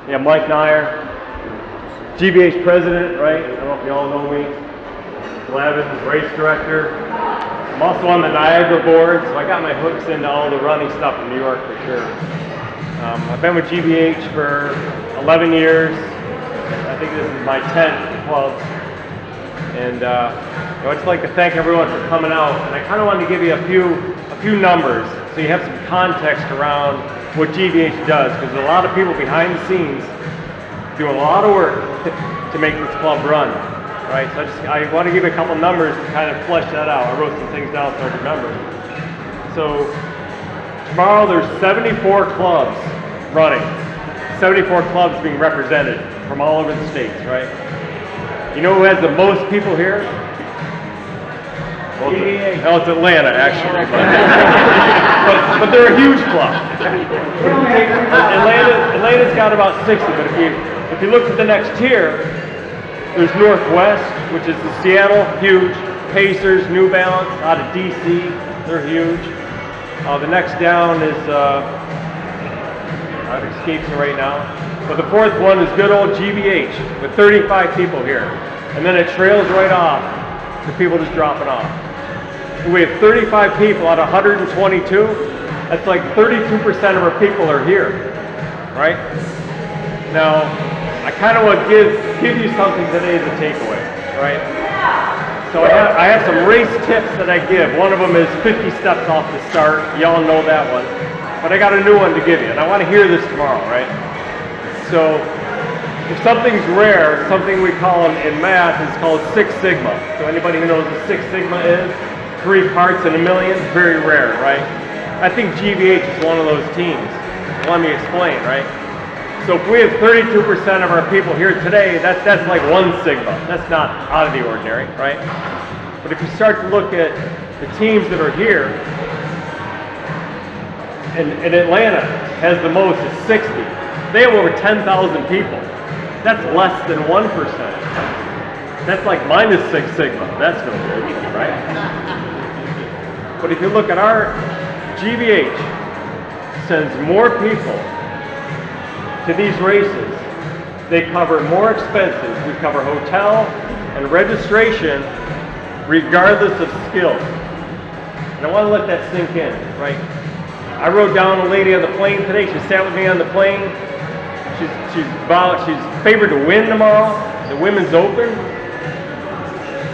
Yeah, Mike Nier, GBH president, right? I don't know if you all know me. Glavin, race director. I'm also on the Niagara board, so I got my hooks into all the running stuff in New York for sure. I've been with GBH for 11 years. I think this is my 10th club. And I'd just like to thank everyone for coming out. And I kind of wanted to give you a few numbers so you have some context around what GBH does, because there's a lot of people behind the scenes doing a lot of work to make this club run. Right, so I want to give you a couple numbers to kind of flesh that out. I wrote some things down so I remember. So tomorrow there's 74 clubs running, 74 clubs being represented from all over the states, right? You know who has the most people here? Well, it's Atlanta, actually. but they're a huge club. Atlanta's got about 60, but if you look at the next tier, there's Northwest, which is the Seattle, huge. Pacers, New Balance, out of DC, they're huge. The next down is, it escapes me right now, but the fourth one is good old GBH with 35 people here. And then it trails right off to people just dropping off. We have 35 people out of 122. That's like 32% of our people are here, right? Now, I kind of want to give you something today as a takeaway, right? So I have some race tips that I give. One of them is 50 steps off the start. Y'all know that one. But I got a new one to give you, and I want to hear this tomorrow, right? So if something's rare, something we call in math is called 6 sigma. So anybody who knows what 6 sigma is, 3 parts in a million, very rare, right? I think GBH is one of those teams. Let me explain, right? So if we have 32% of our people here today, that's like 1 sigma. That's not out of the ordinary, right? But if you start to look at the teams that are here, and Atlanta has the most at 60. They have over 10,000 people. That's less than 1%. That's like minus 6 sigma. That's no good, right? But if you look at our GBH sends more people to these races. They cover more expenses. We cover hotel and registration regardless of skill. And I want to let that sink in, right? I rode down a lady on the plane today. She sat with me on the plane. She's favored to win tomorrow. The Women's Open.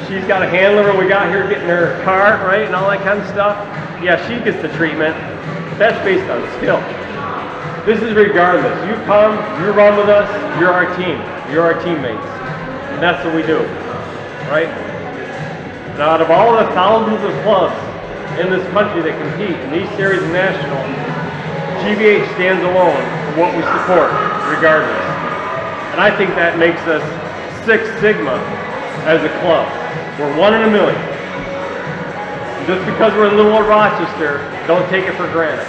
She's got a handler when we got here getting her car, right, and all that kind of stuff. Yeah, she gets the treatment. But that's based on skill. This is regardless. You come, you run with us, you're our team. You're our teammates. And that's what we do, right? Now, out of all the thousands of clubs in this country that compete in these series of national, GBH stands alone for what we support, regardless. And I think that makes us 6 sigma as a club. We're 1 in a million. And just because we're in Little Old Rochester, don't take it for granted.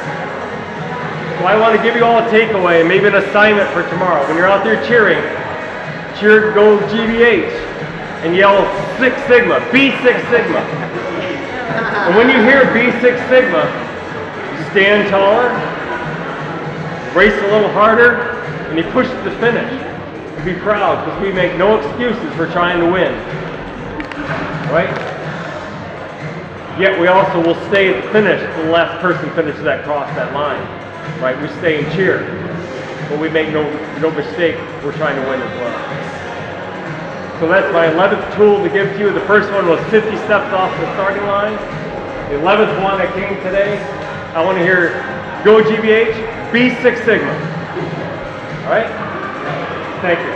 So I want to give you all a takeaway and maybe an assignment for tomorrow. When you're out there cheering, cheer go GBH and yell 6 sigma, be 6 sigma. And when you hear be 6 sigma, you stand taller, race a little harder, and you push to the finish. Be proud, because we make no excuses for trying to win. Right? Yet we also will stay at the finish till the last person finishes that line. Right? We stay and cheer. But we make no mistake, we're trying to win as well. So that's my 11th tool to give to you. The first one was 50 steps off the starting line. The 11th one that came today, I want to hear, go GBH, be 6 sigma. All right? Thank you.